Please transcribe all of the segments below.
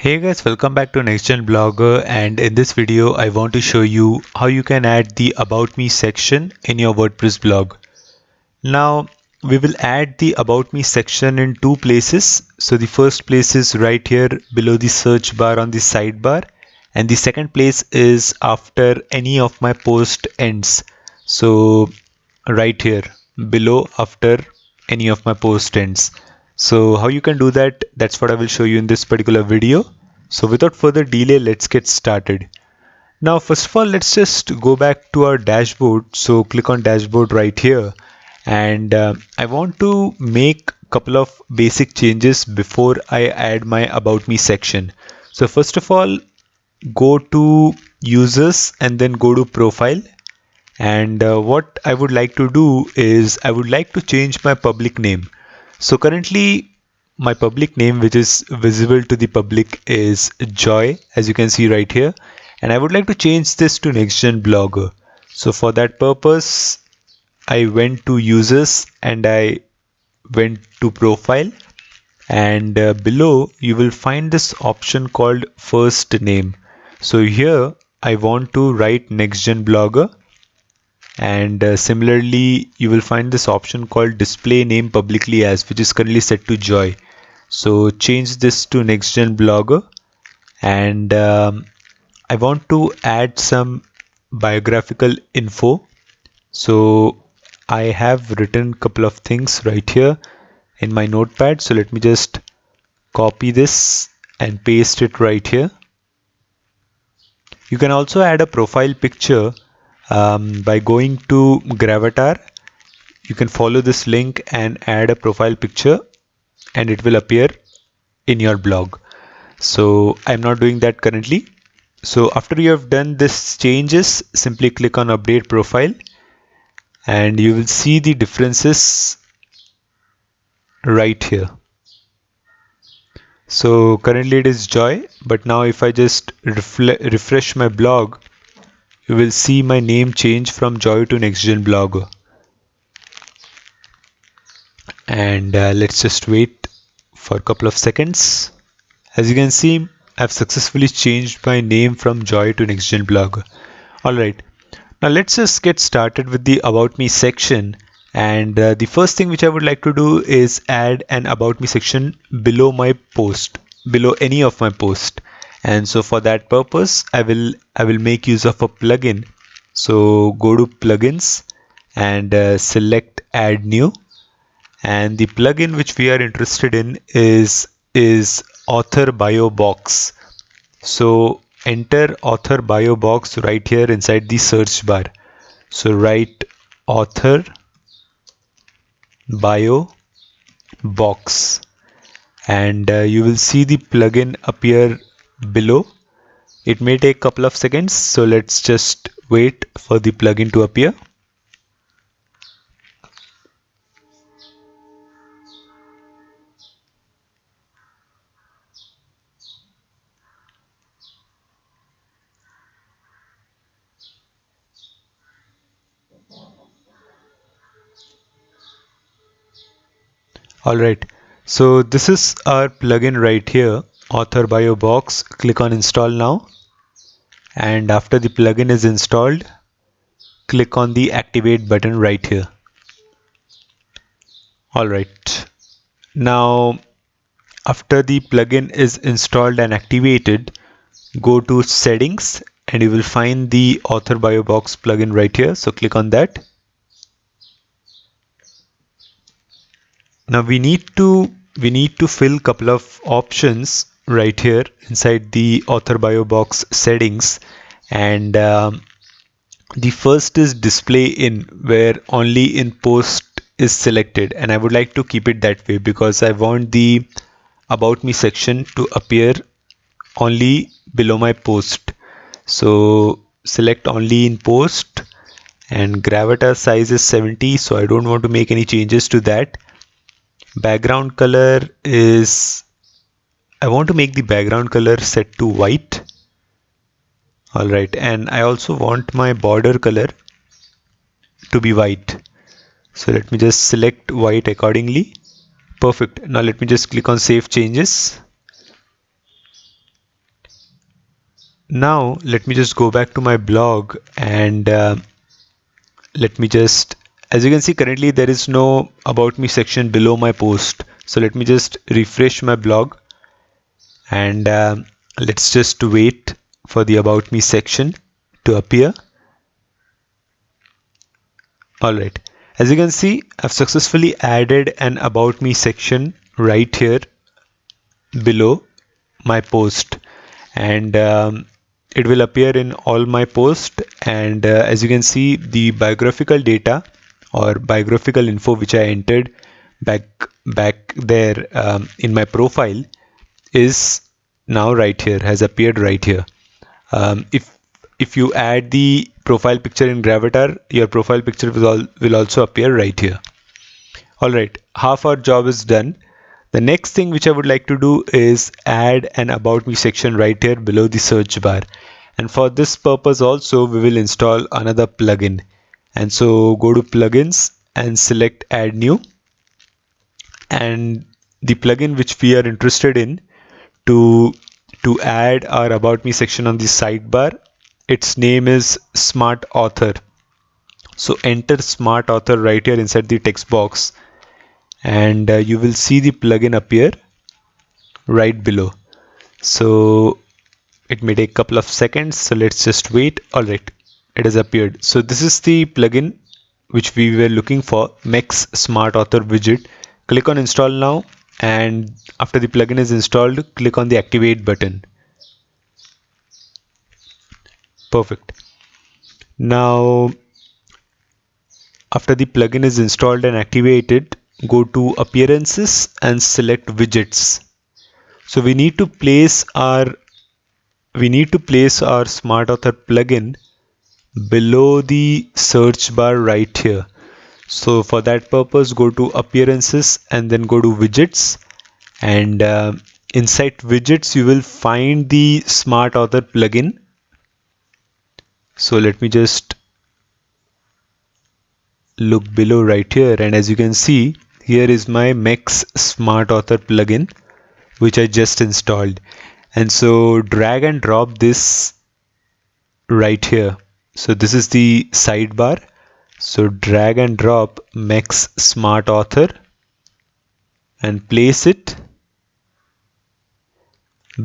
Hey guys, welcome back to NextGen Blogger, and in this video I want to show you how you can add the About Me section in your WordPress blog. Now we will add the About Me section in two places. So the first place is right here below the search bar on the sidebar, and the second place is after any of my post ends. So right here below after any of my post ends. So how you can do that, that's what I will show you in this particular video. So without further delay, let's get started. Now first of all, let's just go back to our dashboard. So click on dashboard right here, and I want to make a couple of basic changes before I add my About Me section. So first of all, go to users and then go to profile, and what I would like to do is I would like to change my public name. So currently my public name, which is visible to the public, is Joy, as you can see right here, and I would like to change this to NextGen Blogger. So for that purpose I went to users and I went to profile, and below you will find this option called first name. So here I want to write NextGen Blogger, and similarly you will find this option called display name publicly as, which is currently set to Joy. So change this to NextGen Blogger, and I want to add some biographical info. So I have written a couple of things right here in my notepad, so let me just copy this and paste it right here. You can also add a profile picture by going to Gravatar. You can follow this link and add a profile picture, and it will appear in your blog. So I'm not doing that currently. So after you have done this changes, simply click on update profile, and you will see the differences right here. So currently it is Joy, but now if I just refresh my blog, you will see my name change from Joy to NextGen Blogger. And let's just wait for a couple of seconds. As you can see, I've successfully changed my name from Joy to NextGen Blogger. Alright, now let's just get started with the About Me section. And the first thing which I would like to do is add an About Me section below my post, below any of my post. And so for that purpose, I will make use of a plugin. So go to plugins and select add new. And the plugin which we are interested in is author bio box. So enter author bio box right here inside the search bar. So write author bio box, and you will see the plugin appear below. It may take a couple of seconds, so let's just wait for the plugin to appear. Alright, so this is our plugin right here, author bio box. Click on install now, and after the plugin is installed, click on the activate button right here. Alright, now after the plugin is installed and activated, go to settings and you will find the author bio box plugin right here. So click on that. Now we need to fill a couple of options right here inside the author bio box settings, and the first is display in, where only in post is selected, and I would like to keep it that way because I want the About Me section to appear only below my post. So select only in post, and Gravatar size is 70, so I don't want to make any changes to that. Background color is, I want to make the background color set to white. Alright, and I also want my border color to be white. So let me just select white accordingly. Perfect. Now let me just click on save changes. Now let me just go back to my blog and let me just, as you can see, currently there is no about me section below my post. So let me just refresh my blog and let's just wait for the about me section to appear. Alright, as you can see, I've successfully added an about me section right here below my post, and it will appear in all my posts. And as you can see, the biographical data or biographical info which I entered back there in my profile is now right here, has appeared right here. If you add the profile picture in Gravatar, your profile picture will also appear right here. Alright, half our job is done. The next thing which I would like to do is add an about me section right here below the search bar. And for this purpose also we will install another plugin. And so go to plugins and select add new. And the plugin which we are interested in to add our about me section on the sidebar, its name is Smart Author. So enter Smart Author right here inside the text box, and you will see the plugin appear right below. So it may take a couple of seconds, so let's just wait. Alright, it has appeared. So this is the plugin which we were looking for, Mex Smart Author widget. Click on install now, and after the plugin is installed, click on the activate button. Perfect. Now after the plugin is installed and activated, go to appearances and select widgets. So we need to place our Smart Author plugin below the search bar right here. So for that purpose, go to appearances and then go to widgets, and inside widgets you will find the Smart Author plugin. So let me just look below right here, and as you can see, here is my Mex Smart Author plugin which I just installed. And so drag and drop this right here. So this is the sidebar. So drag and drop Mex Smart Author and place it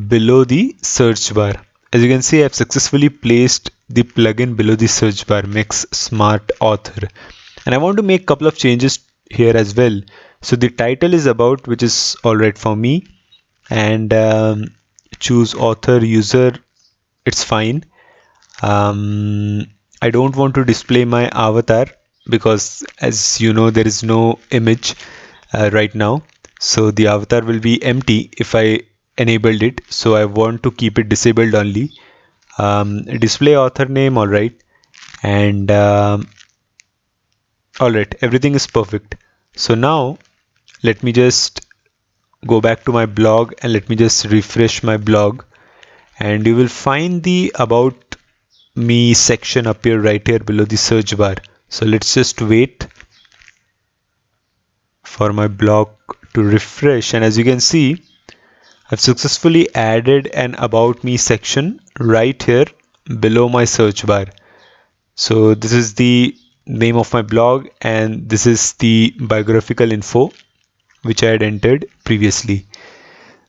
below the search bar. As you can see, I've successfully placed the plugin below the search bar, Mex Smart Author. And I want to make a couple of changes here as well. So the title is about, which is alright for me, and choose author user, it's fine. I don't want to display my avatar because, as you know, there is no image right now, so the avatar will be empty if I enabled it. So I want to keep it disabled only. Display author name, alright, and alright, everything is perfect. So now let me just go back to my blog and let me just refresh my blog, and you will find the about me section appear right here below the search bar. So let's just wait for my blog to refresh, and as you can see, I've successfully added an about me section right here below my search bar. So this is the name of my blog, and this is the biographical info which I had entered previously.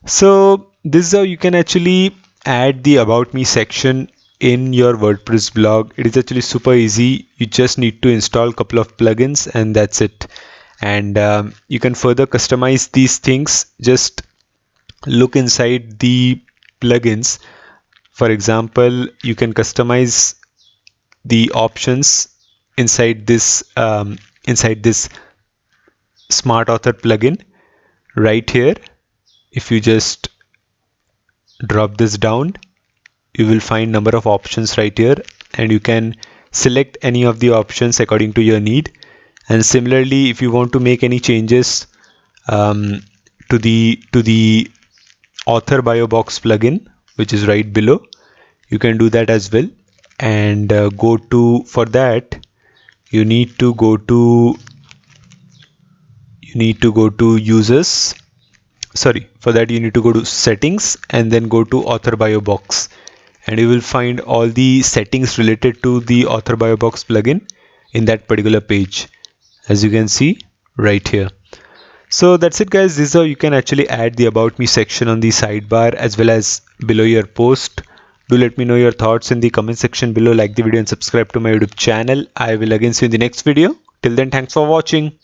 So this is how you can actually add the about me section in your WordPress blog. It is actually super easy. You just need to install a couple of plugins and that's it. And you can further customize these things. Just look inside the plugins. For example, you can customize the options inside this Smart Author plugin right here. If you just drop this down, you will find number of options right here, and you can select any of the options according to your need. And similarly, if you want to make any changes to the author bio box plugin, which is right below, you can do that as well. And for that you need to go to users. Sorry, for that you need to go to settings and then go to author bio box, and you will find all the settings related to the Author Bio Box plugin in that particular page, as you can see right here. So that's it guys, this is how you can actually add the About Me section on the sidebar as well as below your post. Do let me know your thoughts in the comment section below, like the video and subscribe to my YouTube channel. I will again see you in the next video. Till then, thanks for watching.